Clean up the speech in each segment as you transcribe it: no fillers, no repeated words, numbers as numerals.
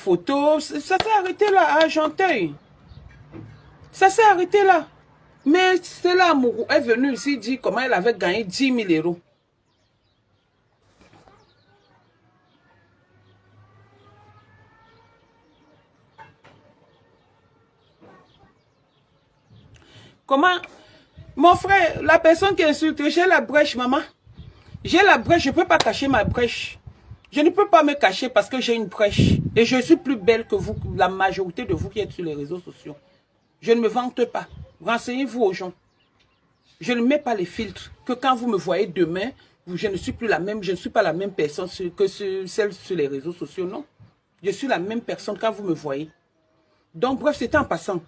photos. Ça s'est arrêté là, à Argenteuil. Ça s'est arrêté là. Mais Stella Amourou est venue ici dire comment elle avait gagné 10 000 euros. Comment? Mon frère, la personne qui insulte, j'ai la brèche, maman. J'ai la brèche, je ne peux pas cacher ma brèche. Je ne peux pas me cacher parce que j'ai une brèche. Et je suis plus belle que vous, la majorité de vous qui êtes sur les réseaux sociaux. Je ne me vante pas. Renseignez-vous aux gens. Je ne mets pas les filtres. Que quand vous me voyez demain, je ne suis plus la même, je ne suis pas la même personne que celle sur les réseaux sociaux, non. Je suis la même personne quand vous me voyez. Donc bref, c'était en passant.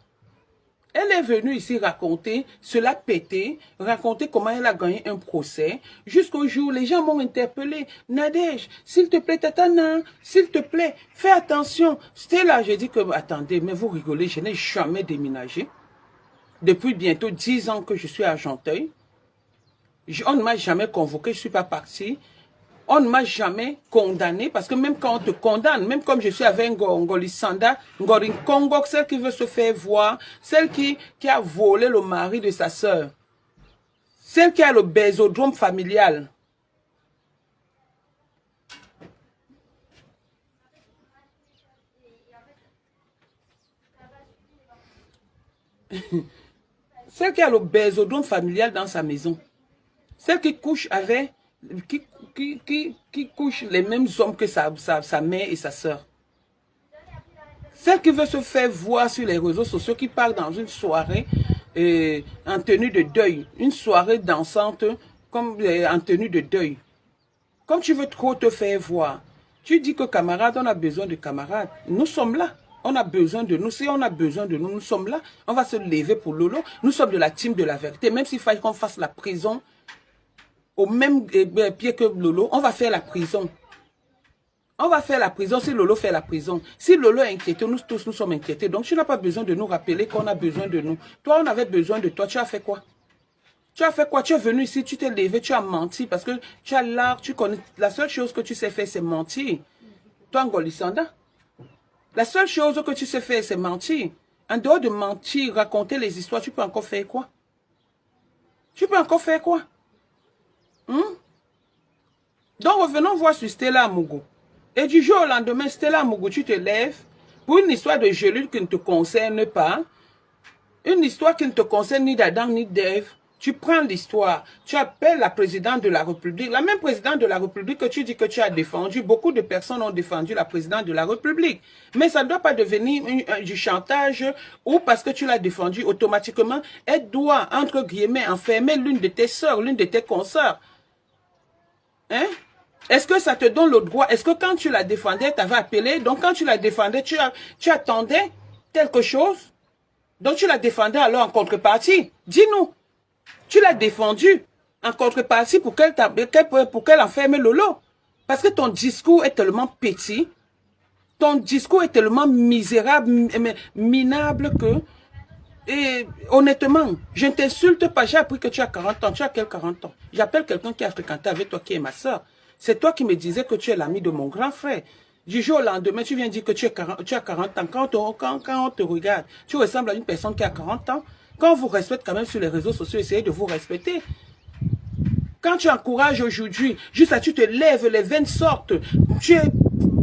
Elle est venue ici raconter, cela pété, raconter comment elle a gagné un procès. Jusqu'au jour, les gens m'ont interpellé. Nadège, s'il te plaît, Tatana, s'il te plaît, fais attention. C'était là, j'ai dit que, attendez, mais vous rigolez, je n'ai jamais déménagé. Depuis bientôt 10 ans que je suis à Argenteuil. On ne m'a jamais convoqué, je ne suis pas partie. On ne m'a jamais condamné, parce que même quand on te condamne, même comme je suis avec Ngolisanda, Ngorinkongo, celle qui veut se faire voir, celle qui a volé le mari de sa sœur, celle qui a le bésodrome familial. Celle qui a le bésodrome familial dans sa maison. Celle qui couche avec, qui couche les mêmes hommes que sa mère et sa sœur. Celle qui veut se faire voir sur les réseaux sociaux, qui part dans une soirée en tenue de deuil. Une soirée dansante comme, en tenue de deuil. Comme tu veux trop te faire voir, tu dis que camarade, on a besoin de camarades. Nous sommes là. On a besoin de nous. Si on a besoin de nous, nous sommes là. On va se lever pour Lolo. Nous sommes de la team de la vérité. Même s'il faille qu'on fasse la prison au même pied que Lolo, on va faire la prison. On va faire la prison si Lolo fait la prison. Si Lolo est inquiété, nous tous nous sommes inquiétés. Donc tu n'as pas besoin de nous rappeler qu'on a besoin de nous. Toi, on avait besoin de toi. Tu as fait quoi? Tu as fait quoi? Tu es venu ici, tu t'es levé, tu as menti parce que tu as l'art, tu connais. La seule chose que tu sais faire, c'est mentir. Toi, Ngolisanda, la seule chose que tu sais faire, c'est mentir. En dehors de mentir, raconter les histoires, tu peux encore faire quoi? Tu peux encore faire quoi? Donc revenons voir sur Stella Amougou. Et du jour au lendemain, Stella Amougou, tu te lèves pour une histoire de gelule qui ne te concerne pas, une histoire qui ne te concerne ni d'Adam ni d'Ève. Tu prends l'histoire, tu appelles la présidente de la République, la même présidente de la République que tu dis que tu as défendu. Beaucoup de personnes ont défendu la présidente de la République. Mais ça ne doit pas devenir du chantage ou parce que tu l'as défendu automatiquement, elle doit, entre guillemets, enfermer l'une de tes sœurs, l'une de tes consoeurs. Hein? Est-ce que ça te donne le droit? Est-ce que quand tu la défendais, tu avais appelé? Donc quand tu la défendais, tu attendais quelque chose? Donc tu la défendais alors en contrepartie? Dis-nous. Tu l'as défendu en contrepartie pour qu'elle enferme Lolo. Parce que ton discours est tellement petit, ton discours est tellement misérable, minable que, et honnêtement, je ne t'insulte pas. J'ai appris que tu as 40 ans. Tu as quel 40 ans? J'appelle quelqu'un qui a fréquenté avec toi, qui est ma soeur. C'est toi qui me disais que tu es l'ami de mon grand frère. Du jour au lendemain, tu viens dire que tu as 40 ans. Quand on te regarde, tu ressembles à une personne qui a 40 ans. Quand on vous respecte quand même sur les réseaux sociaux, essayez de vous respecter. Quand tu encourages aujourd'hui, juste à tu te lèves, les veines sortent, tu es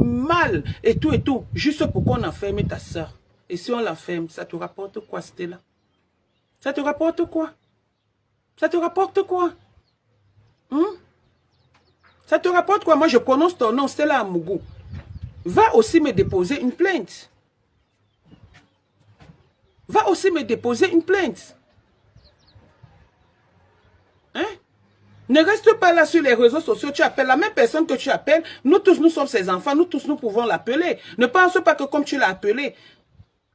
mal et tout, juste pour qu'on enferme ta soeur. Et si on l'enferme, ça te rapporte quoi, Stella? Ça te rapporte quoi? Ça te rapporte quoi? Ça te rapporte quoi? Moi, je prononce ton nom, Stella Amougou. Va aussi me déposer une plainte. Va aussi me déposer une plainte. Hein? Ne reste pas là sur les réseaux sociaux, tu appelles la même personne que tu appelles. Nous tous, nous sommes ses enfants, nous tous, nous pouvons l'appeler. Ne pense pas que comme tu l'as appelé,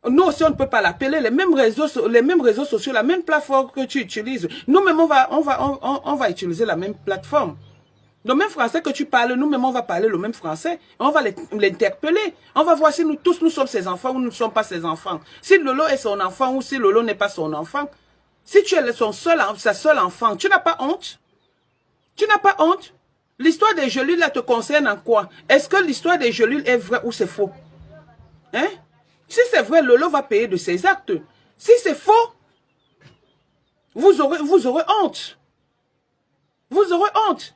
nous aussi, on ne peut pas l'appeler. Les mêmes réseaux sociaux, la même plateforme que tu utilises. Nous-mêmes, on va utiliser la même plateforme. Le même français que tu parles, nous-mêmes, on va parler le même français. On va l'interpeller. On va voir si nous tous, nous sommes ses enfants ou nous ne sommes pas ses enfants. Si Lolo est son enfant ou si Lolo n'est pas son enfant. Si tu es sa seule enfant, tu n'as pas honte? Tu n'as pas honte? L'histoire des gelules, là, te concerne en quoi? Est-ce que l'histoire des gelules est vraie ou c'est faux? Hein? Si c'est vrai, Lolo va payer de ses actes. Si c'est faux, vous aurez honte. Vous aurez honte.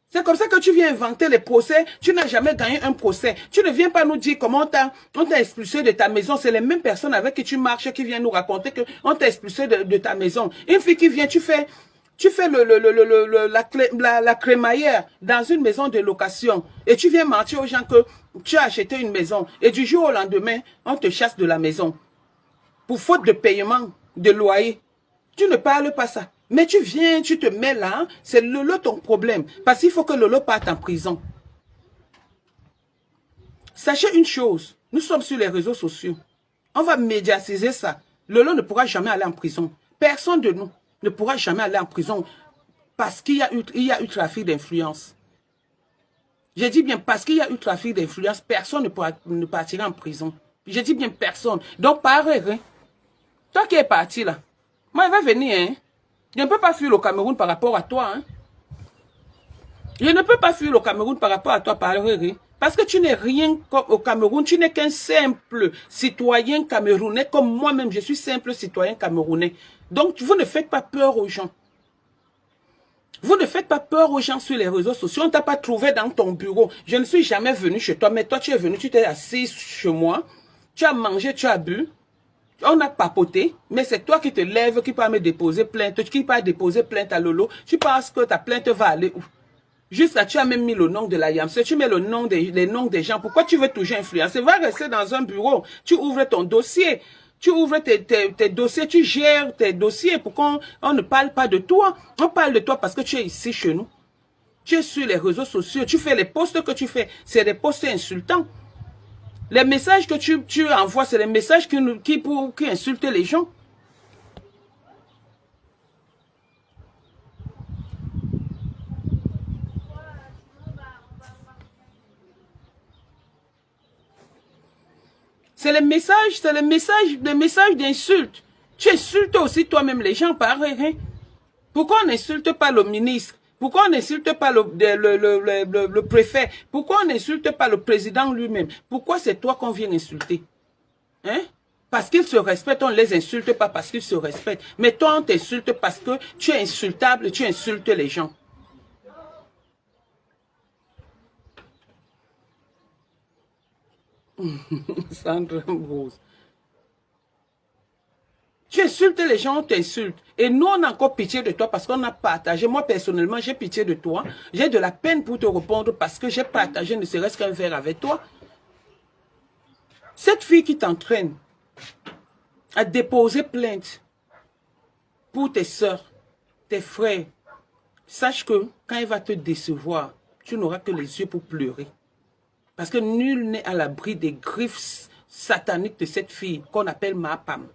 C'est comme ça que tu viens inventer les procès. Tu n'as jamais gagné un procès. Tu ne viens pas nous dire comment on t'a expulsé de ta maison. C'est les mêmes personnes avec qui tu marches qui viennent nous raconter qu'on t'a expulsé de ta maison. Une fille qui vient, tu fais la crémaillère dans une maison de location. Et tu viens mentir aux gens que tu as acheté une maison. Et du jour au lendemain, on te chasse de la maison. Pour faute de paiement, de loyer. Tu ne parles pas ça. Mais tu viens, tu te mets là, c'est Lolo ton problème. Parce qu'il faut que Lolo parte en prison. Sachez une chose, nous sommes sur les réseaux sociaux. On va médiatiser ça. Lolo ne pourra jamais aller en prison. Personne de nous ne pourra jamais aller en prison parce qu'il y a eu trafic d'influence. J'ai dit bien parce qu'il y a eu trafic d'influence, personne ne partira en prison. J'ai dit bien personne. Donc, pareil, hein. Toi qui es parti là, moi, il va venir, hein. Je ne peux pas fuir le Cameroun par rapport à toi. Hein. Je ne peux pas fuir le Cameroun par rapport à toi, pareil. Parce que tu n'es rien comme au Cameroun. Tu n'es qu'un simple citoyen camerounais, comme moi-même, je suis simple citoyen camerounais. Donc, vous ne faites pas peur aux gens. Vous ne faites pas peur aux gens sur les réseaux sociaux. On ne t'a pas trouvé dans ton bureau. Je ne suis jamais venu chez toi, mais toi, tu es venu, tu t'es assis chez moi. Tu as mangé, tu as bu. On a papoté, mais c'est toi qui te lèves, qui peut me déposer plainte, qui peut déposer plainte à Lolo. Tu penses que ta plainte va aller où? Juste là, tu as même mis le nom de la YAMC, tu mets les noms des gens. Pourquoi tu veux toujours influencer? Va rester dans un bureau, tu ouvres ton dossier, tu ouvres tes dossiers, tu gères tes dossiers. Pourquoi on ne parle pas de toi? On parle de toi parce que tu es ici chez nous. Tu es sur les réseaux sociaux, tu fais les posts que tu fais, c'est des posts insultants. Les messages que tu envoies, c'est les messages qui insultent les gens. C'est les messages d'insultes. Tu insultes aussi toi-même les gens, pareil. Hein? Pourquoi on n'insulte pas le ministre? Pourquoi on n'insulte pas le préfet? Pourquoi on n'insulte pas le président lui-même? Pourquoi c'est toi qu'on vient insulter? Hein? Parce qu'ils se respectent, on ne les insulte pas parce qu'ils se respectent. Mais toi, on t'insulte parce que tu es insultable et tu insultes les gens. Sandra Rose. Tu insultes les gens, on t'insulte. Et nous, on a encore pitié de toi parce qu'on a partagé. Moi, personnellement, j'ai pitié de toi. J'ai de la peine pour te répondre parce que j'ai partagé ne serait-ce qu'un verre avec toi. Cette fille qui t'entraîne à déposer plainte pour tes soeurs, tes frères, sache que quand elle va te décevoir, tu n'auras que les yeux pour pleurer. Parce que nul n'est à l'abri des griffes sataniques de cette fille qu'on appelle Mapam.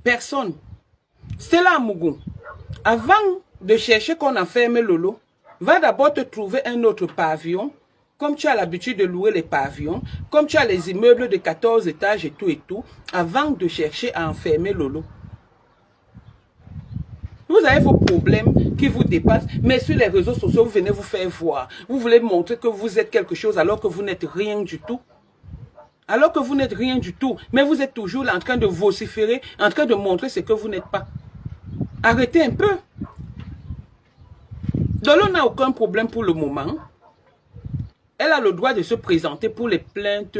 Personne. Stella Amougou, avant de chercher qu'on enferme Lolo, va d'abord te trouver un autre pavillon, comme tu as l'habitude de louer les pavillons, comme tu as les immeubles de 14 étages et tout, avant de chercher à enfermer Lolo. Vous avez vos problèmes qui vous dépassent, mais sur les réseaux sociaux, vous venez vous faire voir. Vous voulez montrer que vous êtes quelque chose alors que vous n'êtes rien du tout. Alors que vous n'êtes rien du tout, mais vous êtes toujours là en train de vociférer, en train de montrer ce que vous n'êtes pas. Arrêtez un peu. Lolo n'a aucun problème pour le moment. Elle a le droit de se présenter pour les plaintes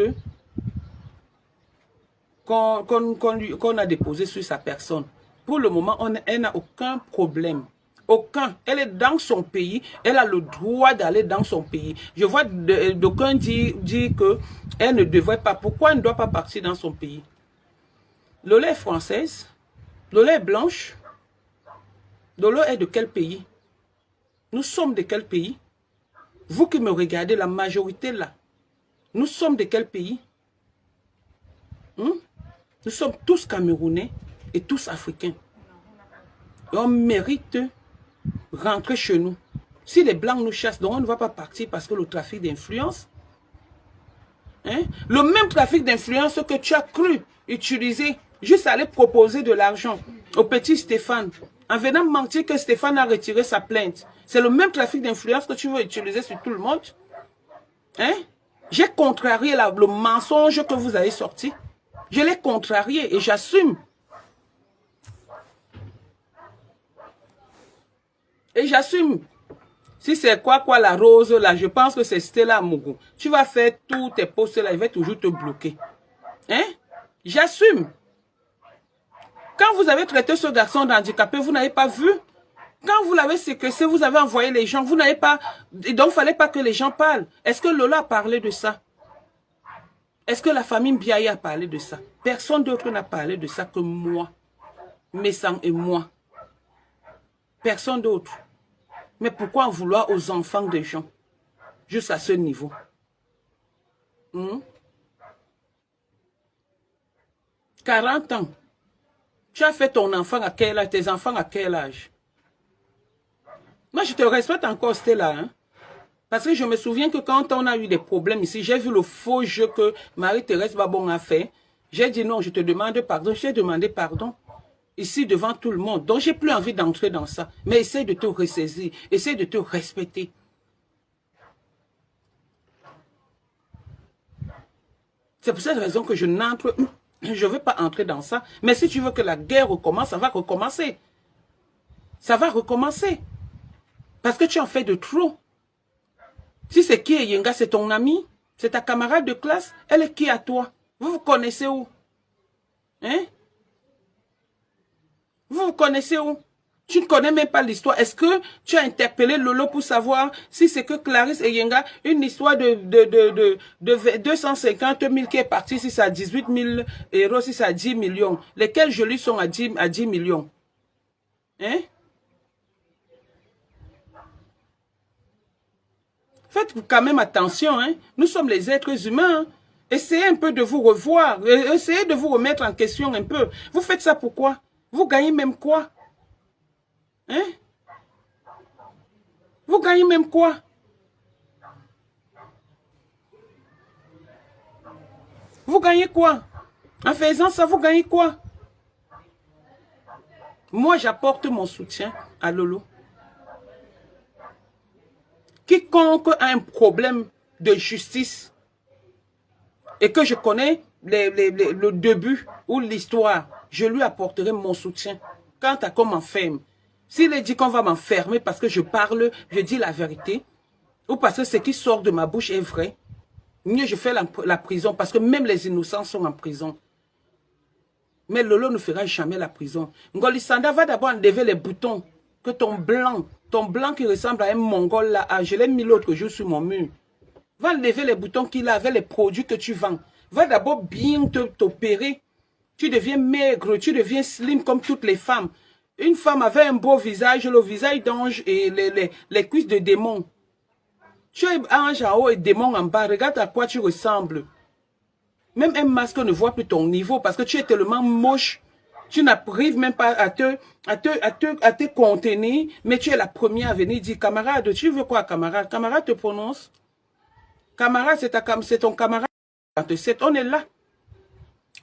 qu'on a déposées sur sa personne. Pour le moment, elle n'a aucun problème. Aucun. Elle est dans son pays. Elle a le droit d'aller dans son pays. Je vois d'aucuns dire qu'elle ne devrait pas. Pourquoi elle ne doit pas partir dans son pays? Lolo est française. Lolo est blanche. Lolo est de quel pays? Nous sommes de quel pays? Vous qui me regardez, la majorité là. Nous sommes de quel pays? Nous sommes tous Camerounais et tous Africains. Et on mérite rentrer chez nous. Si les Blancs nous chassent, donc on ne va pas partir parce que le trafic d'influence. Hein? Le même trafic d'influence que tu as cru utiliser, juste aller proposer de l'argent au petit Stéphane, en venant mentir que Stéphane a retiré sa plainte. C'est le même trafic d'influence que tu veux utiliser sur tout le monde. Hein? J'ai contrarié le mensonge que vous avez sorti. Je l'ai contrarié et j'assume. Et j'assume. Si c'est quoi la rose là, je pense que c'est Stella Mougou. Tu vas faire tous tes posts là, il va toujours te bloquer. Hein? J'assume. Quand vous avez traité ce garçon d'handicapé, vous n'avez pas vu. Quand vous l'avez séquestré, vous avez envoyé les gens, vous n'avez pas... Donc, il ne fallait pas que les gens parlent. Est-ce que Lola a parlé de ça? Est-ce que la famille Biaye a parlé de ça? Personne d'autre n'a parlé de ça que moi. Messang et moi. Personne d'autre. Mais pourquoi en vouloir aux enfants des gens? Juste à ce niveau. 40 ans. Tu as fait ton enfant à quel âge? Tes enfants à quel âge? Moi, je te respecte encore, Stella. Hein? Parce que je me souviens que quand on a eu des problèmes ici, j'ai vu le faux jeu que Marie-Thérèse Babon a fait. J'ai dit non, je te demande pardon. J'ai demandé pardon. Ici, devant tout le monde. Donc, j'ai plus envie d'entrer dans ça. Mais essaie de te ressaisir. Essaie de te respecter. C'est pour cette raison que je n'entre... Je ne veux pas entrer dans ça. Mais si tu veux que la guerre recommence, ça va recommencer. Ça va recommencer. Parce que tu en fais de trop. Si c'est qui Yenga, c'est ton ami, c'est ta camarade de classe, elle est qui à toi? Vous vous connaissez où? Hein? Vous vous connaissez où? Tu ne connais même pas l'histoire. Est-ce que tu as interpellé Lolo pour savoir si c'est que Clarisse et Yenga, une histoire de 250 000 qui est partie, si c'est à 18 000 euros, si c'est à 10 millions. Lesquels jolis sont à 10 millions? Hein? Faites quand même attention, hein. Nous sommes les êtres humains. Hein. Essayez un peu de vous revoir. Essayez de vous remettre en question un peu. Vous faites ça pourquoi? Vous gagnez même quoi? Hein? Vous gagnez même quoi? Vous gagnez quoi? En faisant ça, vous gagnez quoi? Moi, j'apporte mon soutien à Lolo. Quiconque a un problème de justice et que je connais le début ou l'histoire, je lui apporterai mon soutien. Quant à comment m'enferme, s'il est dit qu'on va m'enfermer parce que je parle, je dis la vérité, ou parce que ce qui sort de ma bouche est vrai, mieux je fais la prison parce que même les innocents sont en prison. Mais Lolo ne fera jamais la prison. Ngoli Sanda va d'abord enlever les boutons que ton blanc qui ressemble à un mongol là, je l'ai mis l'autre jour sur mon mur. Va enlever les boutons qu'il a avec les produits que tu vends. Va d'abord bien t'opérer. Tu deviens maigre, tu deviens slim comme toutes les femmes. Une femme avait un beau visage, le visage d'ange et les cuisses de démon. Tu es ange en haut et démon en bas. Regarde à quoi tu ressembles. Même un masque ne voit plus ton niveau parce que tu es tellement moche. Tu n'arrives même pas à te contenir, mais tu es la première à venir dire, camarade, tu veux quoi, camarade? Camarade te prononce. Camarade, c'est ton camarade. On est là.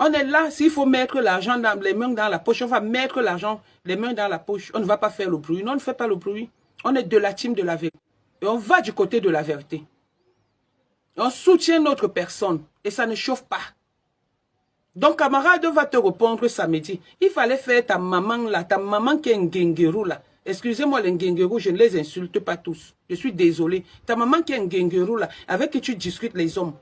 On est là. S'il faut mettre l'argent dans les mains dans la poche, on va mettre l'argent, les mains dans la poche. On ne va pas faire le bruit. Non, on ne fait pas le bruit. On est de la team de la vérité. Et on va du côté de la vérité. On soutient notre personne. Et ça ne chauffe pas. Donc, camarade va te répondre samedi. Il fallait faire ta maman là, ta maman qui est un Ngengeru là. Excusez-moi les Ngengeru, je ne les insulte pas tous. Je suis désolé. Ta maman qui est un Ngengeru là, avec qui tu discutes les hommes.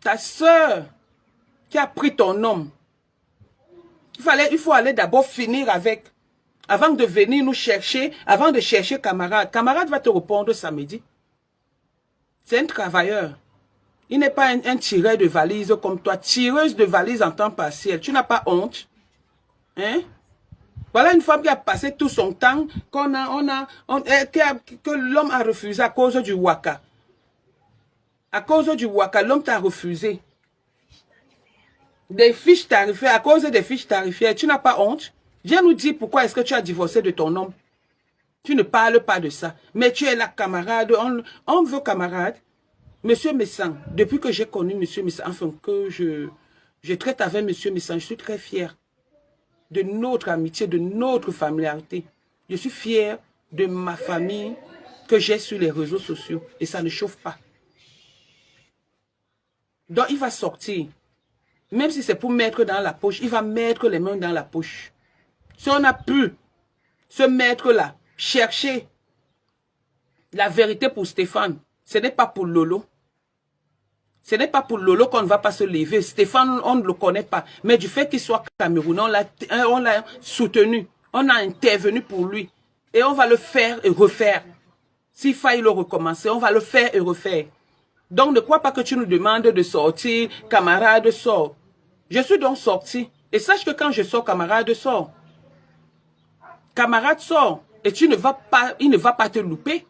Ta soeur qui a pris ton homme. Il faut aller d'abord finir avec. Avant de venir nous chercher, avant de chercher camarade. Camarade va te répondre samedi. C'est un travailleur. Il n'est pas un tireur de valise comme toi. Tireuse de valise en temps partiel. Tu n'as pas honte? Hein? Voilà une femme qui a passé tout son temps, que l'homme a refusé à cause du waka. À cause du waka, l'homme t'a refusé. Des fiches tarifaires, à cause des fiches tarifaires, tu n'as pas honte? Viens nous dire pourquoi est-ce que tu as divorcé de ton homme. Tu ne parles pas de ça. Mais tu es la camarade, on veut camarade. Monsieur Messang, depuis que j'ai connu Monsieur Messang, enfin que je traite avec Monsieur Messang, je suis très fier de notre amitié, de notre familiarité. Je suis fier de ma famille que j'ai sur les réseaux sociaux. Et ça ne chauffe pas. Donc, il va sortir. Même si c'est pour mettre dans la poche, il va mettre les mains dans la poche. Si on a pu se mettre là, chercher la vérité pour Stéphane, ce n'est pas pour Lolo. Ce n'est pas pour Lolo qu'on ne va pas se lever. Stéphane, on ne le connaît pas. Mais du fait qu'il soit Camerounais, on l'a soutenu. On a intervenu pour lui. Et on va le faire et refaire. S'il faille le recommencer, on va le faire et refaire. Donc, ne crois pas que tu nous demandes de sortir. Camarade, sort. Je suis donc sorti. Et sache que quand je sors, camarade, sort. Camarade, sort. Et tu ne vas pas, il ne va pas te louper.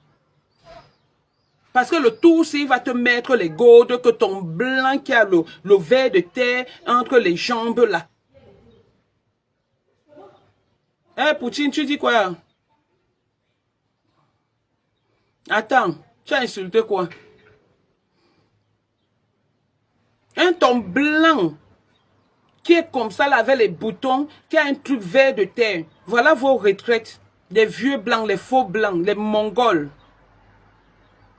Parce que le tout, s'il va te mettre les gourdes, que ton blanc qui a le ver de terre entre les jambes là. Hein, Poutine, tu dis quoi? Attends, tu as insulté quoi? Un ton blanc qui est comme ça, là, avec les boutons, qui a un truc vert de terre. Voilà vos retraites. Les vieux blancs, les faux blancs, les mongols.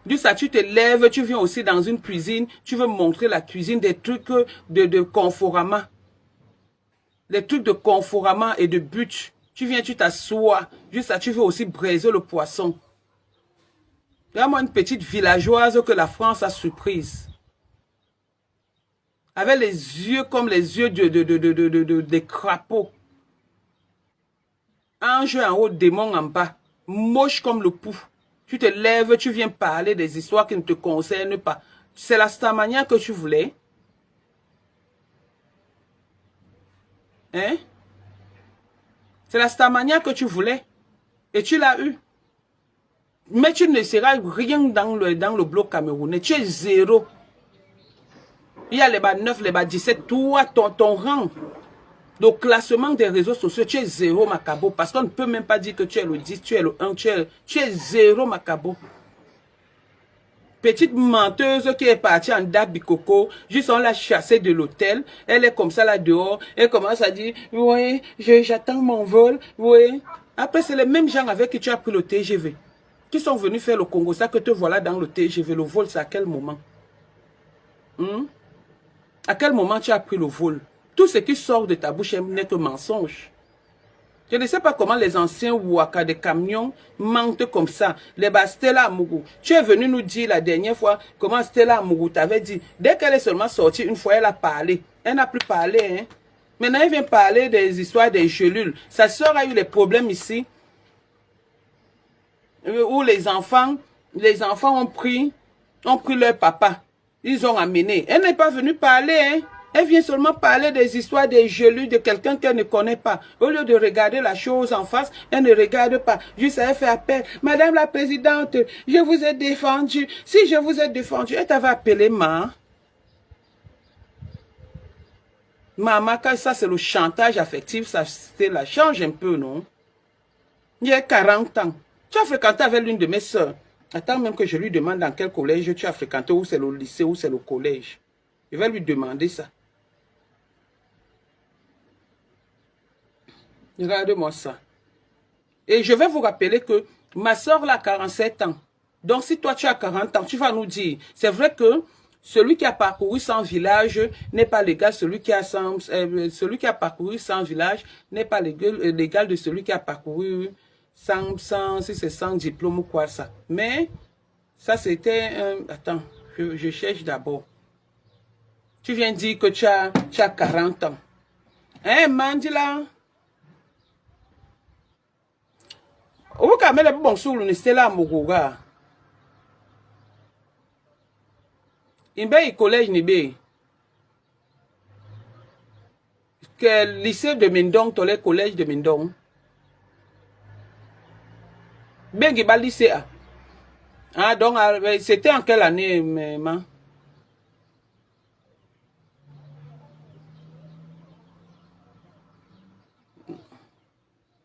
Du ça, tu te lèves, tu viens aussi dans une cuisine, tu veux montrer la cuisine, des trucs de Conforama. Des trucs de Conforama et de but. Tu viens, tu t'assois. Du ça, tu veux aussi braiser le poisson. Il y a moi une petite villageoise que la France a surprise. Avec les yeux comme les yeux des crapauds. Ange en haut, démon en bas. Moche comme le pou. Tu te lèves, tu viens parler des histoires qui ne te concernent pas. C'est la Starmania que tu voulais. Hein? C'est la Starmania que tu voulais. Et tu l'as eu. Mais tu ne seras rien dans le bloc camerounais. Tu es zéro. Il y a les bas 9, les bas 17. Toi, ton rang. Le classement des réseaux sociaux, tu es zéro, Macabo. Parce qu'on ne peut même pas dire que tu es le 10, tu es le 1, tu es zéro, Macabo. Petite menteuse qui est partie en Dabikoko, juste on l'a chassée de l'hôtel. Elle est comme ça là dehors. Elle commence à dire, oui, j'attends mon vol, oui. Après, c'est les mêmes gens avec qui tu as pris le TGV. Qui sont venus faire le Congo, ça que te voilà dans le TGV. Le vol, c'est à quel moment? À quel moment tu as pris le vol? Tout ce qui sort de ta bouche n'est que mensonge. Je ne sais pas comment les anciens Ouaka des camions mentent comme ça. Les bas Stella Amougou. Tu es venu nous dire la dernière fois comment Stella Amougou t'avait dit. Dès qu'elle est seulement sortie, une fois elle a parlé. Elle n'a plus parlé. Hein. Maintenant elle vient parler des histoires des gelules. Sa soeur a eu les problèmes ici. Où les enfants ont pris leur papa. Ils ont amené. Elle n'est pas venue parler. Hein. Elle vient seulement parler des histoires des gelus de quelqu'un qu'elle ne connaît pas. Au lieu de regarder la chose en face, elle ne regarde pas. Juste elle fait appel. Madame la présidente, je vous ai défendu. Si je vous ai défendu, elle t'avait appelé ma. Maman, ça c'est le chantage affectif, ça la change un peu, non? Il y a 40 ans. Tu as fréquenté avec l'une de mes sœurs. Attends même que je lui demande dans quel collège tu as fréquenté, où c'est le lycée, où c'est le collège. Je vais lui demander ça. Regardez-moi ça. Et je vais vous rappeler que ma soeur a 47 ans. Donc si toi tu as 40 ans, tu vas nous dire, c'est vrai que celui qui a parcouru 100 villages n'est pas légal, celui qui a parcouru 100 villages n'est pas légal de celui qui a parcouru 100 si c'est 100 diplômes ou quoi ça. Mais ça c'était attends, je cherche d'abord. Tu viens dire que tu as 40 ans. Hein, Mandila? Où quand même bon sous le Stella Amougou. Il collège Nibé. Que lycée de Mindong, tu le collège de Mindong. Ben qui lycée. Ah donc c'était en quelle année, maman?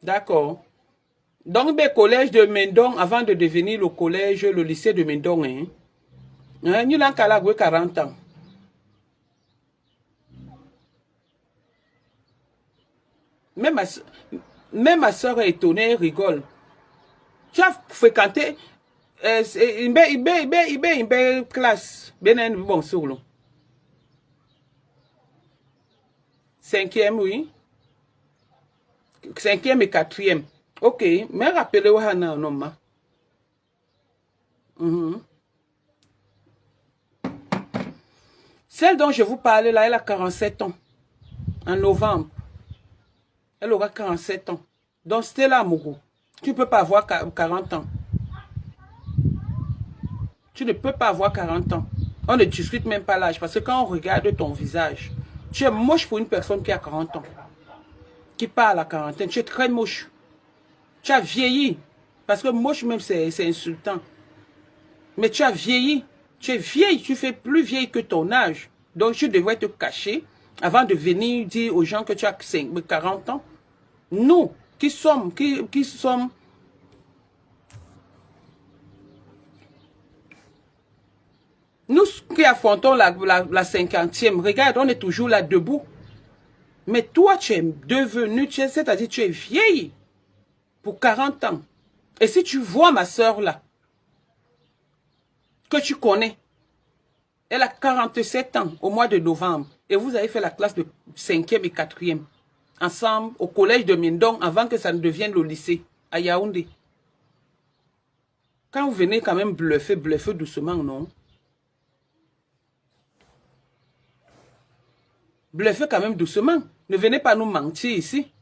D'accord. Donc, le collège de Mendong, avant de devenir le lycée de Mendong, hein? Nous avons 40 ans. Même ma soeur est étonnée, elle rigole. Tu as fréquenté Une classe. Bon, sur le 5e, oui. 5e et 4e. Ok, mais rappelez-vous, Hana, non, ma. Celle dont je vous parlais là, elle a 47 ans. En novembre. Elle aura 47 ans. Donc, Stella Mougou, tu ne peux pas avoir 40 ans. Tu ne peux pas avoir 40 ans. On ne discute même pas l'âge. Parce que quand on regarde ton visage, tu es moche pour une personne qui a 40 ans. Qui parle à quarantaine. Tu es très moche. Tu as vieilli. Parce que moche même, c'est insultant. Mais tu as vieilli. Tu es vieille. Tu fais plus vieille que ton âge. Donc, tu devrais te cacher avant de venir dire aux gens que tu as 40 ans. Nous, qui sommes nous qui affrontons la 50e, regarde, on est toujours là debout. Mais toi, tu es devenu, c'est-à-dire tu es vieille pour 40 ans. Et si tu vois ma soeur là, que tu connais, elle a 47 ans au mois de novembre. Et vous avez fait la classe de 5e et 4e. Ensemble au collège de Mindong avant que ça ne devienne le lycée à Yaoundé. Quand vous venez quand même bluffer doucement, non? Bluffer quand même doucement. Ne venez pas nous mentir ici.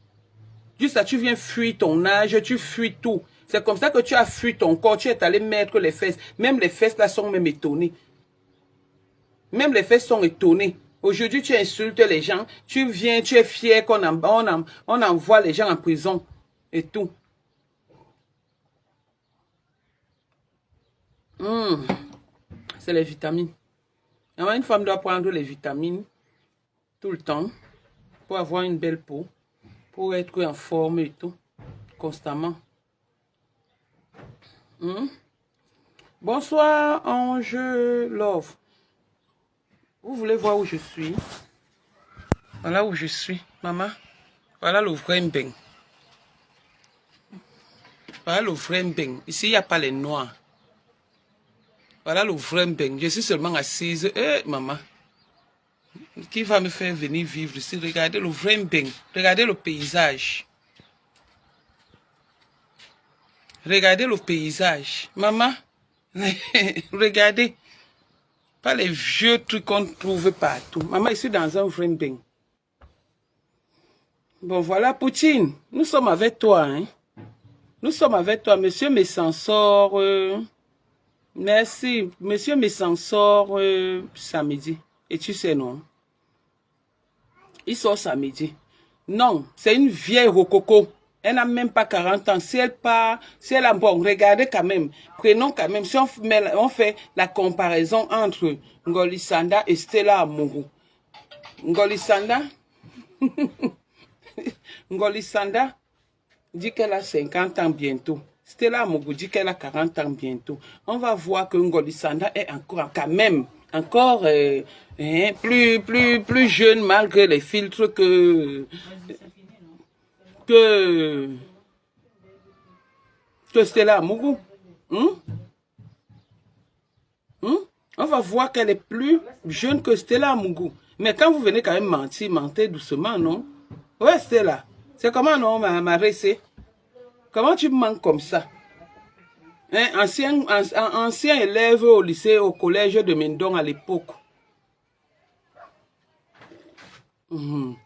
Juste là, tu viens fuir ton âge, tu fuis tout. C'est comme ça que tu as fui ton corps, tu es allé mettre les fesses. Même les fesses là sont même étonnées. Même les fesses sont étonnées. Aujourd'hui, tu insultes les gens, tu viens, tu es fier qu'on on envoie les gens en prison et tout. C'est les vitamines. Alors, une femme doit prendre les vitamines tout le temps pour avoir une belle peau, pour être en forme et tout, constamment. Bonsoir, Ange Love. Vous voulez voir où je suis? Voilà où je suis, maman. Voilà le vrai mbeng. Voilà le vrai mbeng. Ici, il n'y a pas les noirs. Voilà le vrai mbeng. Je suis seulement assise. Maman. Qui va me faire venir vivre ici? Regardez le vrai mbeng. Regardez le paysage. Regardez le paysage. Maman. Regardez. Pas les vieux trucs qu'on trouve partout. Maman, je suis dans un vrai mbeng. Bon, voilà, Poutine. Nous sommes avec toi, hein. Nous sommes avec toi, monsieur Messansor. Merci. Monsieur Messansor samedi. Et tu sais, non? Il sort samedi. Non, c'est une vieille rococo. Elle n'a même pas 40 ans. Si elle part, si elle a... Bon, regardez quand même. Prenons quand même. Si on fait la comparaison entre Ngolisanda et Stella Amourou. Ngolisanda... Ngolisanda dit qu'elle a 50 ans bientôt. Stella Amourou dit qu'elle a 40 ans bientôt. On va voir que Ngolisanda est encore, quand même, encore plus jeune malgré les filtres que Stella Amourou. On va voir qu'elle est plus jeune que Stella Amourou. Mais quand vous venez quand même mentir, mentez doucement, non? Ouais, Stella. C'est comment, non, ma récée? Comment tu mens comme ça? Hein, ancien élève au lycée, au collège de Mindong à l'époque. Non,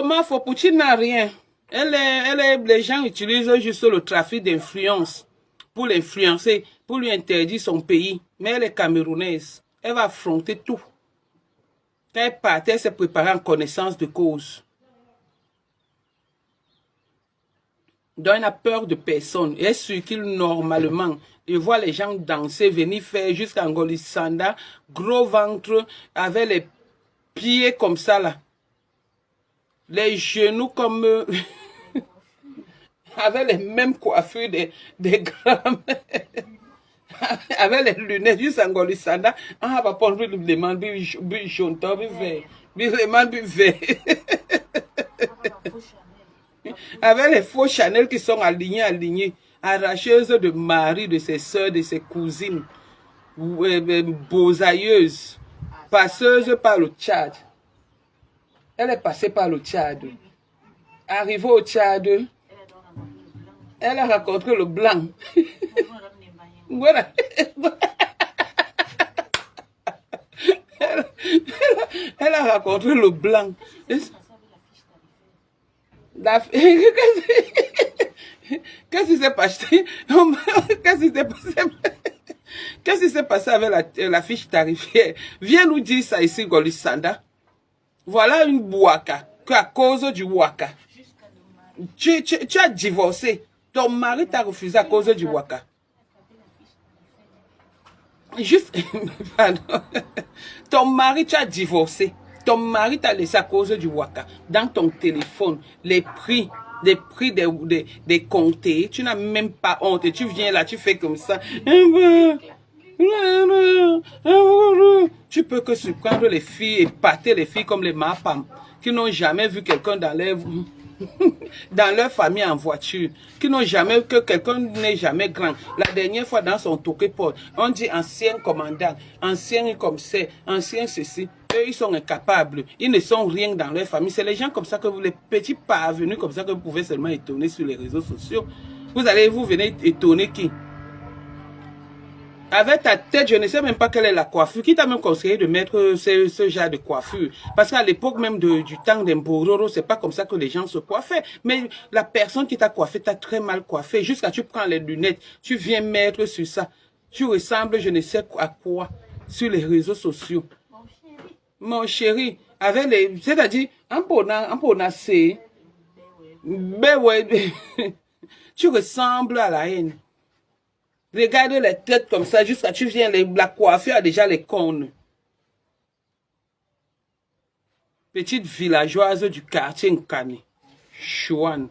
ma Poutine n'a rien. Les gens utilisent juste le trafic d'influence pour l'influencer, pour lui interdire son pays. Mais elle est camerounaise. Elle va affronter tout. Quand elle part, elle s'est préparée en connaissance de cause. Donc, elle n'a peur de personne. Elle circule normalement. Je vois les gens danser, venir faire jusqu'à Ngolisanda, gros ventre, avec les pieds comme ça là. Les genoux comme... avec les mêmes coiffures des grands-mères. Avec les lunettes, juste à Ngolisanda. Ah, va prendre le demande, bi jaune, bi vert. Bi demande, bi vert. Avec les faux Chanel qui sont alignés. arracheuse de mari, de ses soeurs, de ses cousines, beausailleuse, passeuse par le Tchad. Elle est passée par le Tchad. Arrivée au Tchad, elle a rencontré le blanc. Voilà. Elle a rencontré le blanc. Qu'est-ce qui s'est passé? Qu'est-ce qui s'est passé avec la fiche tarifaire? Viens nous dire ça ici, Golissanda. Voilà une Bouaka, qu'à cause du Waka. Tu as divorcé. Ton mari t'a refusé à cause du Waka. Juste, pardon. Ton mari, tu as divorcé. Ton mari t'a laissé à cause du Waka. Dans ton téléphone, les prix des comtés, tu n'as même pas honte. Et tu viens là, tu fais comme ça. Tu peux que surprendre les filles, épater les filles comme les mapam, qui n'ont jamais vu quelqu'un dans leur famille en voiture, qui n'ont jamais, que quelqu'un n'est jamais grand. La dernière fois dans son toqueport, on dit ancien commandant, ancien commissaire, ancien ceci. Eux, ils sont incapables. Ils ne sont rien dans leur famille. C'est les gens comme ça que vous, les petits parvenus comme ça que vous pouvez seulement étonner sur les réseaux sociaux. Vous venez étonner qui? Avec ta tête, je ne sais même pas quelle est la coiffure. Qui t'a même conseillé de mettre ce genre de coiffure? Parce qu'à l'époque même du temps d'Embororo, c'est pas comme ça que les gens se coiffaient. Mais la personne qui t'a coiffé t'a très mal coiffé. Jusqu'à tu prends les lunettes, tu viens mettre sur ça. Tu ressembles je ne sais à quoi sur les réseaux sociaux. Mon chéri, avec les... C'est-à-dire, en prenant c'est... Ben ouais, tu ressembles à la haine. Regarde les têtes comme ça, jusqu'à tu viens, la coiffure a déjà les cônes. Petite villageoise du quartier Nkane. Chouane.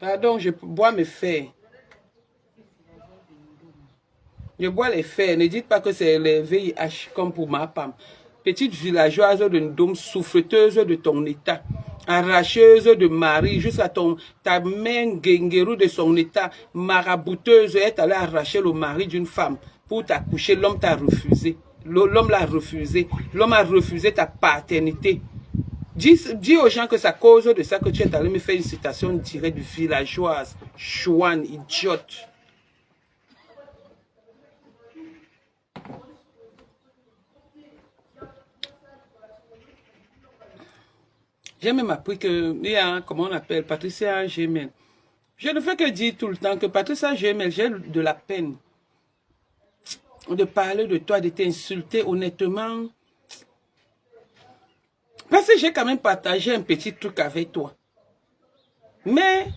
Pardon, je bois mes fers. Je bois les fers. Ne dites pas que c'est les VIH comme pour ma femme. Petite villageoise de Ndom, souffleteuse de ton état. Arracheuse de mari, jusqu'à ta main guenguerou de son état, marabouteuse, est allée arracher le mari d'une femme pour t'accoucher. L'homme t'a refusé. L'homme l'a refusé. L'homme a refusé ta paternité. Dis aux gens que c'est à cause de ça que tu es allé me faire une citation directe de villageoise. Chouane, idiote. J'ai même appris que, il y a, comment on appelle, Patricia Gemel. Je ne fais que dire tout le temps que Patricia Gemel, j'ai de la peine de parler de toi, de t'insulter honnêtement. Parce que j'ai quand même partagé un petit truc avec toi. Mais,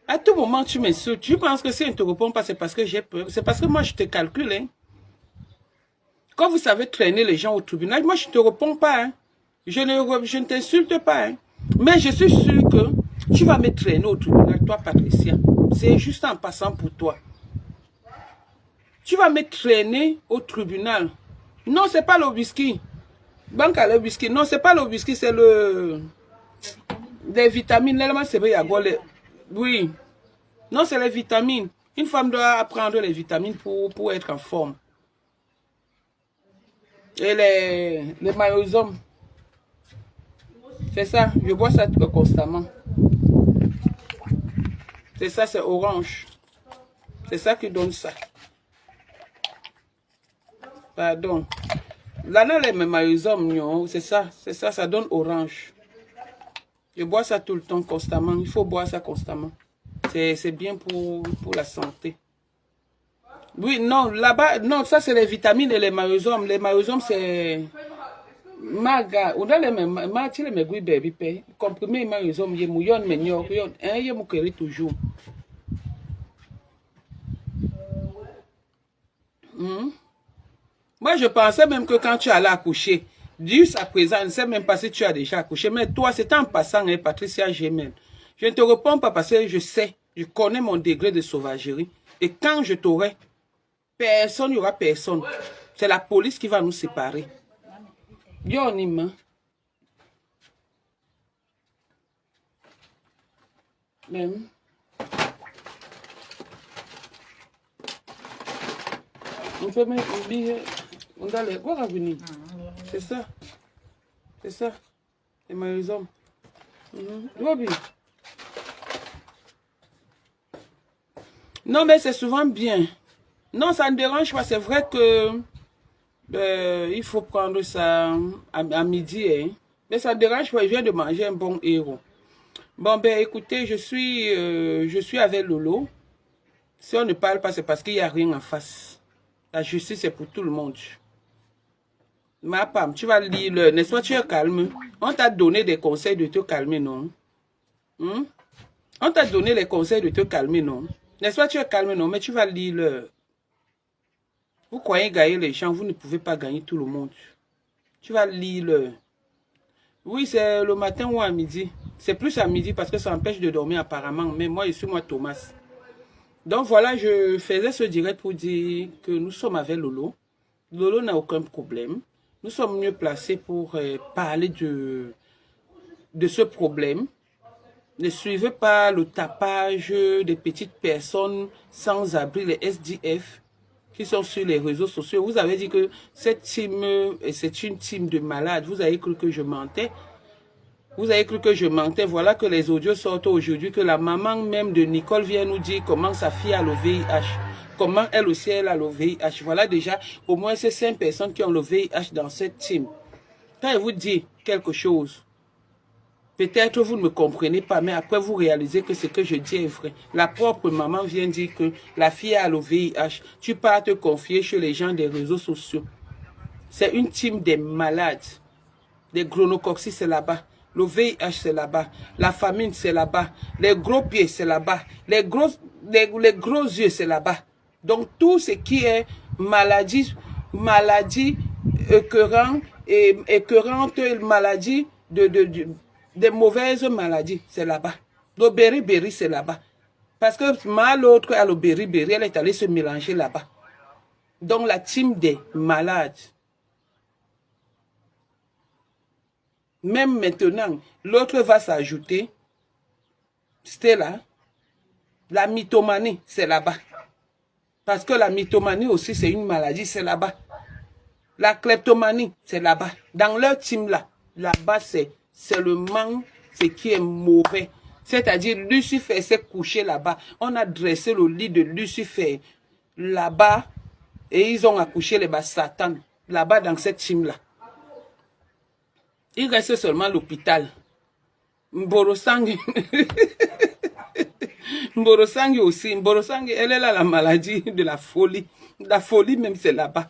à tout moment, tu m'insultes. Tu penses que si je ne te réponds pas, c'est parce que j'ai peur. C'est parce que moi, je te calcule. Hein. Quand vous savez traîner les gens au tribunal, moi, je ne te réponds pas. Hein. Je ne t'insulte pas. Hein. Mais je suis sûr que tu vas me traîner au tribunal, toi, Patricia. C'est juste en passant pour toi. Tu vas me traîner au tribunal. Non, c'est pas le whisky. Banque à le whisky. Non, c'est pas le whisky, c'est le... Des vitamines. Oui. Non, c'est les vitamines. Une femme doit prendre les vitamines pour être en forme. Et les maïosomes. C'est ça, je bois ça constamment. C'est ça, c'est orange. C'est ça qui donne ça. Pardon. Là, les maïosomes, c'est ça, ça donne orange. Je bois ça tout le temps, constamment. Il faut boire ça constamment. C'est bien pour la santé. Oui, non, là-bas, non, ça c'est les vitamines et les maïosomes. Les maïosomes, c'est... Maga, on a les mêmes, les mêmes baby pe. Comprimé maïosome, yé mouillon, mais n'y a yé moukeri toujours. Moi, je pensais même que quand tu allais accoucher, jusqu'à présent, je ne sais même pas si tu as déjà accouché, mais toi, c'est en passant, hein, Patricia Gemel. Je ne te réponds pas parce que je sais, je connais mon degré de sauvagerie. Et quand je t'aurai, personne, il n'y aura personne. C'est la police qui va nous séparer. Yo, Nima. Même. On peut mettre un billet. On doit les voir à venir. C'est ça. C'est ça. Et mes hommes. Robbie. Non, mais c'est souvent bien. Non, ça ne dérange pas. C'est vrai que il faut prendre ça à midi. Hein. Mais ça ne dérange pas. Je viens de manger un bon héros. Bon, ben écoutez, je suis avec Lolo. Si on ne parle pas, c'est parce qu'il n'y a rien en face. La justice, c'est pour tout le monde. Ma femme, tu vas lire, n'est-ce pas, tu es calme. On t'a donné des conseils de te calmer, non? Hmm? On t'a donné les conseils de te calmer, non? N'est-ce pas, tu es calme, non? Mais tu vas lire. Vous croyez gagner les gens, vous ne pouvez pas gagner tout le monde. Tu vas lire. Oui, c'est le matin ou à midi. C'est plus à midi parce que ça empêche de dormir apparemment. Mais moi, je suis moi Thomas. Donc voilà, je faisais ce direct pour dire que nous sommes avec Lolo. Lolo n'a aucun problème. Nous sommes mieux placés pour parler de ce problème. Ne suivez pas le tapage des petites personnes sans abri, les SDF, qui sont sur les réseaux sociaux. Vous avez dit que cette team, c'est une team de malades. Vous avez cru que je mentais. Vous avez cru que je mentais. Voilà que les audios sortent aujourd'hui, que la maman même de Nicole vient nous dire comment sa fille a le VIH. Comment elle aussi, elle a le VIH. Voilà déjà au moins ces 5 personnes qui ont le VIH dans cette team. Quand elle vous dit quelque chose, peut-être vous ne me comprenez pas, mais après vous réalisez que ce que je dis est vrai. La propre maman vient dire que la fille a le VIH. Tu pars te confier chez les gens des réseaux sociaux. C'est une team des malades. Les chronococcis, c'est là-bas. Le VIH, c'est là-bas. La famine, c'est là-bas. Les gros pieds, c'est là-bas. Les gros yeux, c'est là-bas. Donc, tout ce qui est maladie écœurante, maladie des mauvaises maladies, c'est là-bas. Le beriberi, c'est là-bas. Parce que l'autre a le beriberi, elle est allée se mélanger là-bas. Donc, la team des malades. Même maintenant, l'autre va s'ajouter. Stella, la mythomanie, c'est là-bas. Parce que la mythomanie aussi, c'est une maladie, c'est là-bas. La kleptomanie, c'est là-bas. Dans leur team là-bas, c'est seulement ce qui est mauvais. C'est-à-dire, Lucifer s'est couché là-bas. On a dressé le lit de Lucifer là-bas et ils ont accouché les bas Satan là-bas dans cette team-là. Il reste seulement l'hôpital. Mborosangi. Mborosangi aussi. Mborosangi, elle est là la maladie de la folie. La folie même, c'est là-bas.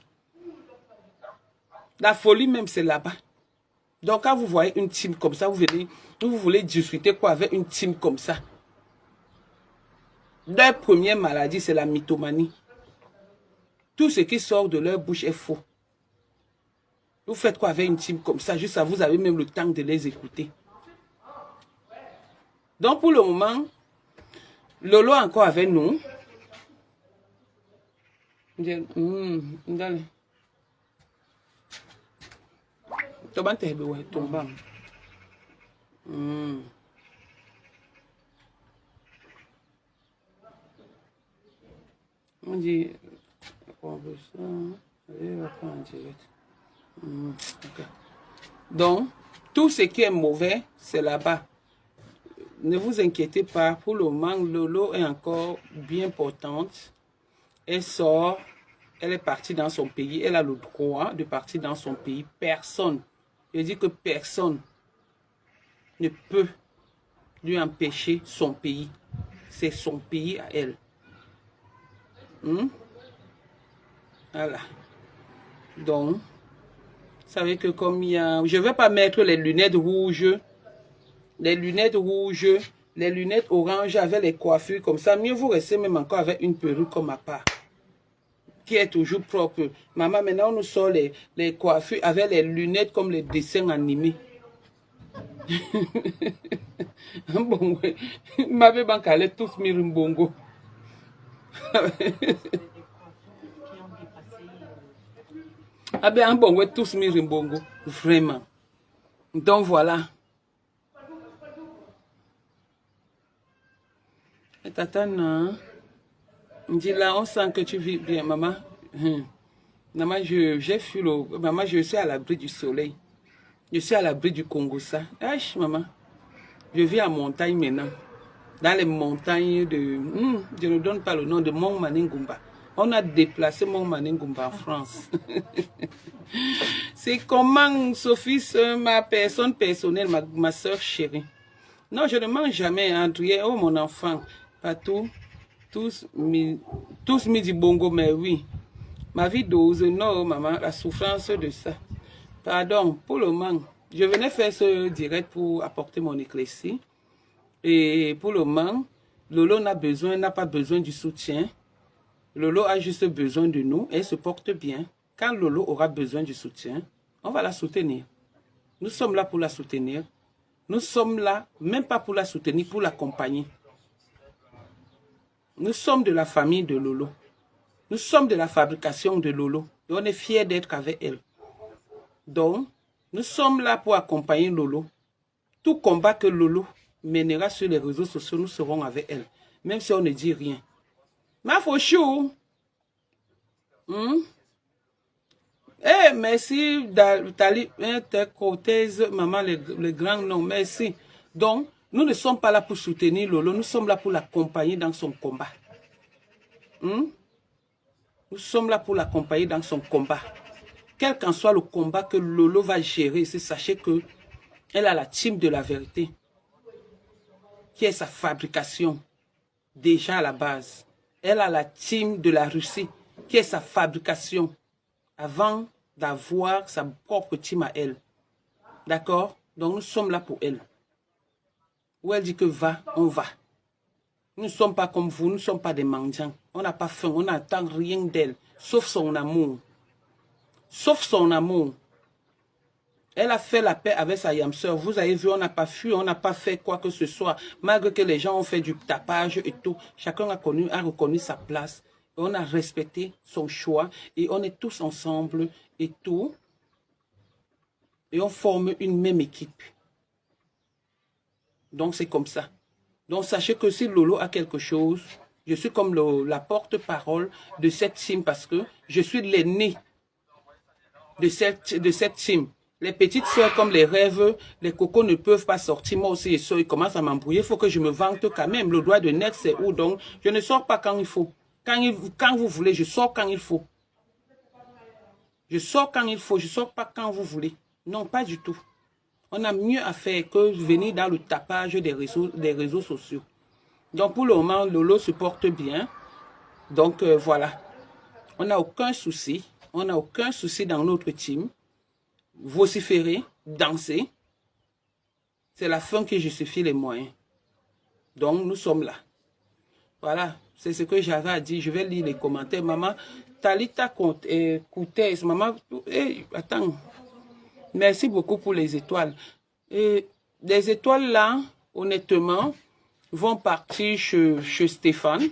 La folie même, c'est là-bas. Donc, quand vous voyez une team comme ça, vous voulez discuter quoi avec une team comme ça. Leur première maladie, c'est la mythomanie. Tout ce qui sort de leur bouche est faux. Vous faites quoi avec une team comme ça? Juste ça, vous avez même le temps de les écouter. Donc, pour le moment, Lolo est encore avec nous. On dit, donc, tout ce qui est mauvais, c'est là-bas. Ne vous inquiétez pas, pour le moment, Lolo est encore bien portante. Elle sort, elle est partie dans son pays, elle a le droit de partir dans son pays. Personne, je dis que personne ne peut lui empêcher son pays. C'est son pays à elle. Voilà. Donc, vous savez que comme il y a... Je ne vais pas mettre les lunettes rouges, les lunettes oranges avec les coiffures comme ça. Mieux vous restez même encore avec une perruque comme ma part, qui est toujours propre. Maman, maintenant, on nous sort les coiffures avec les lunettes comme les dessins animés. Bon, m'avait bancalé tous mirimbongo. Ah ben, bon, ouais, tous mirimbongo. Vraiment. Donc, voilà. Et Tata, non. Dis là, on sent que tu vis bien, maman. Maman, j'ai fui le... Maman, je suis à l'abri du soleil. Je suis à l'abri du Congo, ça. Ach, maman. Je vis en montagne maintenant. Dans les montagnes de... je ne donne pas le nom de Mont Maningumba. On a déplacé Mont Maningumba en France. C'est comment, Sophie, ma personne personnelle, ma soeur chérie. Non, je ne mange jamais, André. Oh, mon enfant. Pas tout. Tous midi bongo, mais oui. Ma vie dose, non, maman, la souffrance de ça. Pardon, pour le moment, je venais faire ce direct pour apporter mon éclaircie. Et pour le moment, Lolo n'a pas besoin du soutien. Lolo a juste besoin de nous et elle se porte bien. Quand Lolo aura besoin du soutien, on va la soutenir. Nous sommes là pour la soutenir. Nous sommes là, même pas pour la soutenir, pour l'accompagner. Nous sommes de la famille de Lolo. Nous sommes de la fabrication de Lolo. Et on est fiers d'être avec elle. Donc, nous sommes là pour accompagner Lolo. Tout combat que Lolo mènera sur les réseaux sociaux, nous serons avec elle. Même si on ne dit rien. Ma fauchou. Eh, merci, Tali, maman, le grand nom, merci. Donc, nous ne sommes pas là pour soutenir Lolo, nous sommes là pour l'accompagner dans son combat. Nous sommes là pour l'accompagner dans son combat. Quel qu'en soit le combat que Lolo va gérer, sachez que elle a la team de la vérité, qui est sa fabrication, déjà à la base. Elle a la team de la Russie, qui est sa fabrication, avant d'avoir sa propre team à elle. D'accord? Donc nous sommes là pour elle. Où elle dit que va, on va. Nous ne sommes pas comme vous, nous ne sommes pas des mendiants. On n'a pas faim, on n'attend rien d'elle, sauf son amour. Sauf son amour. Elle a fait la paix avec sa yam-sœur. Vous avez vu, on n'a pas fui, on n'a pas fait quoi que ce soit. Malgré que les gens ont fait du tapage et tout, chacun a reconnu sa place. Et on a respecté son choix. Et on est tous ensemble et tout. Et on forme une même équipe. Donc c'est comme ça. Donc sachez que si Lolo a quelque chose, je suis comme la porte-parole de cette team parce que je suis l'aîné de cette team. Les petites soeurs comme les rêves, les cocos ne peuvent pas sortir. Moi aussi, ils commencent à m'embrouiller. Il faut que je me vante quand même. Le droit de naître, c'est où donc? Je ne sors pas quand il faut. Quand vous voulez, je sors quand il faut. Je sors quand il faut. Je ne sors pas quand vous voulez. Non, pas du tout. On a mieux à faire que venir dans le tapage des réseaux sociaux. Donc pour le moment, Lolo se porte bien. Donc voilà. On n'a aucun souci. On n'a aucun souci dans notre team. Vociférer, danser. C'est la fin qui justifie les moyens. Donc nous sommes là. Voilà. C'est ce que j'avais à dire. Je vais lire les commentaires. Maman, Talita Koutez. Maman, attends. Merci beaucoup pour les étoiles. Et les étoiles là, honnêtement, vont partir chez Stéphane.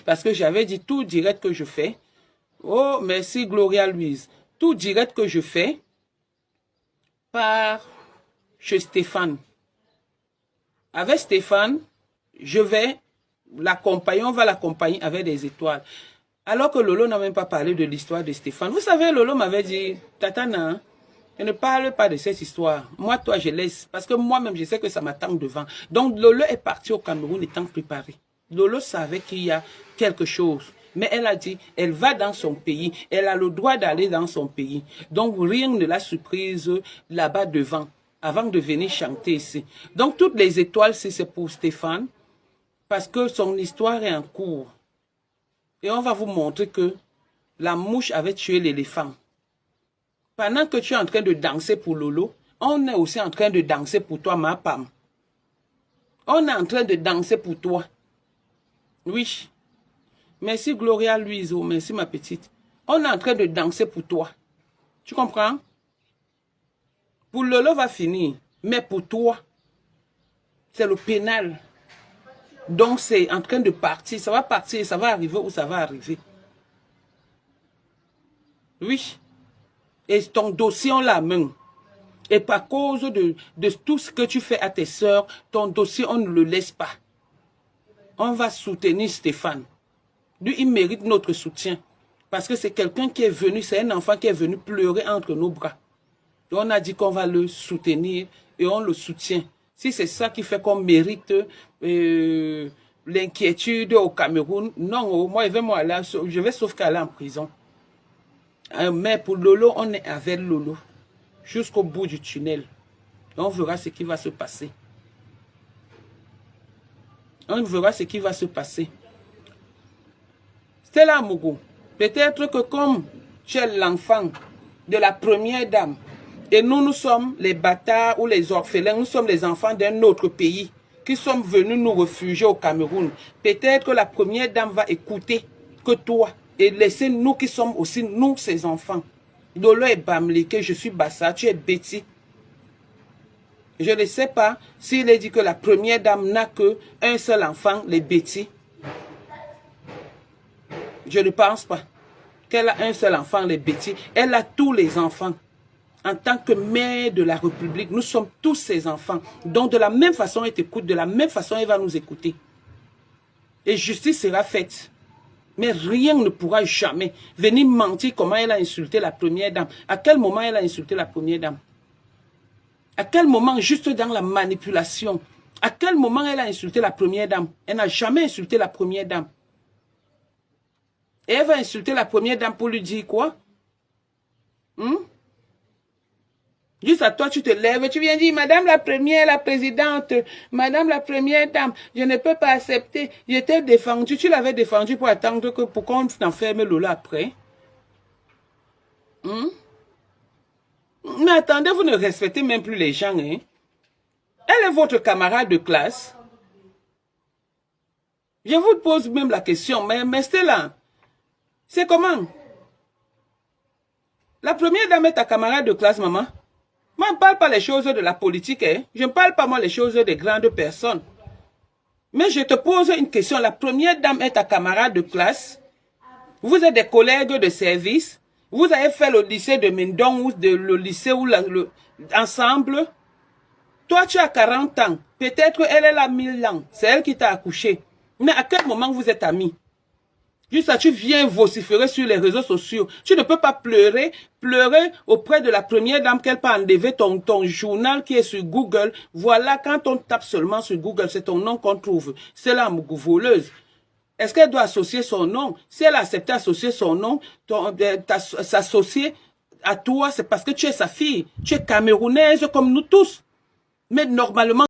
Parce que j'avais dit tout direct que je fais. Oh, merci Gloria Louise. Tout direct que je fais part chez Stéphane. Avec Stéphane, je vais l'accompagner, on va l'accompagner avec des étoiles. Alors que Lolo n'a même pas parlé de l'histoire de Stéphane. Vous savez, Lolo m'avait dit, Tatana, je ne parle pas de cette histoire. Moi, toi, je laisse. Parce que moi-même, je sais que ça m'attend devant. Donc, Lolo est parti au Cameroun étant préparé. Lolo savait qu'il y a quelque chose. Mais elle a dit, elle va dans son pays. Elle a le droit d'aller dans son pays. Donc, rien ne la surprise là-bas devant, avant de venir chanter ici. Donc, toutes les étoiles, c'est pour Stéphane. Parce que son histoire est en cours. Et on va vous montrer que la mouche avait tué l'éléphant. Pendant que tu es en train de danser pour Lolo, on est aussi en train de danser pour toi, ma Pam. On est en train de danser pour toi. Oui. Merci Gloria Louiseau, merci ma petite. On est en train de danser pour toi. Tu comprends? Pour Lolo va finir, mais pour toi, c'est le pénal. Donc c'est en train de partir, ça va partir, ça va arriver où ça va arriver. Oui. Et ton dossier en la main. Et par cause de tout ce que tu fais à tes sœurs, ton dossier, on ne le laisse pas. On va soutenir Stéphane. Lui, il mérite notre soutien. Parce que c'est quelqu'un qui est venu, c'est un enfant qui est venu pleurer entre nos bras. Et on a dit qu'on va le soutenir et on le soutient. Si c'est ça qui fait qu'on mérite l'inquiétude au Cameroun, non, moi, je vais sauf qu'aller en prison. Mais pour Lolo, on est avec Lolo jusqu'au bout du tunnel. Et on verra ce qui va se passer. On verra ce qui va se passer. Stella Mougou, peut-être que comme tu es l'enfant de la première dame, et nous sommes les bâtards ou les orphelins, nous sommes les enfants d'un autre pays qui sommes venus nous réfugier au Cameroun. Peut-être que la première dame va écouter que toi et laisser nous qui sommes aussi, nous, ses enfants. Dolo est Bamleke, je suis Bassa, tu es Betty. Je ne sais pas s'il est dit que la première dame n'a qu'un seul enfant, les Betty. Je ne pense pas qu'elle a un seul enfant, les Betty. Elle a tous les enfants. En tant que mère de la République, nous sommes tous ses enfants. Donc de la même façon, elle t'écoute, de la même façon, elle va nous écouter. Et justice sera faite. Mais rien ne pourra jamais venir mentir comment elle a insulté la première dame. À quel moment elle a insulté la première dame? À quel moment, juste dans la manipulation, à quel moment elle a insulté la première dame? Elle n'a jamais insulté la première dame. Et elle va insulter la première dame pour lui dire quoi? Juste à toi, tu te lèves, tu viens dire, Madame la première, la présidente, Madame la première dame, je ne peux pas accepter. Je t'ai défendu, tu l'avais défendu pour attendre que pour qu'on enferme Lola après. Mais attendez, vous ne respectez même plus les gens. Hein? Elle est votre camarade de classe. Je vous pose même la question, mais Stella, c'est comment? La première dame est ta camarade de classe, maman. Moi, je ne parle pas les choses de la politique. Hein. Je ne parle pas, moi, les choses des grandes personnes. Mais je te pose une question. La première dame est ta camarade de classe. Vous êtes des collègues de service. Vous avez fait le lycée de Mindong ou le lycée ou ensemble. Toi, tu as 40 ans. Peut-être qu'elle a 1000 ans. C'est elle qui t'a accouché. Mais à quel moment vous êtes amis? Juste ça, tu viens vociférer sur les réseaux sociaux. Tu ne peux pas pleurer auprès de la première dame qu'elle peut enlever ton journal qui est sur Google. Voilà, quand on tape seulement sur Google, c'est ton nom qu'on trouve. C'est la Mougou voleuse. Est-ce qu'elle doit associer son nom? Si elle a accepté d'associer son nom, s'associer à toi, c'est parce que tu es sa fille. Tu es camerounaise comme nous tous. Mais normalement,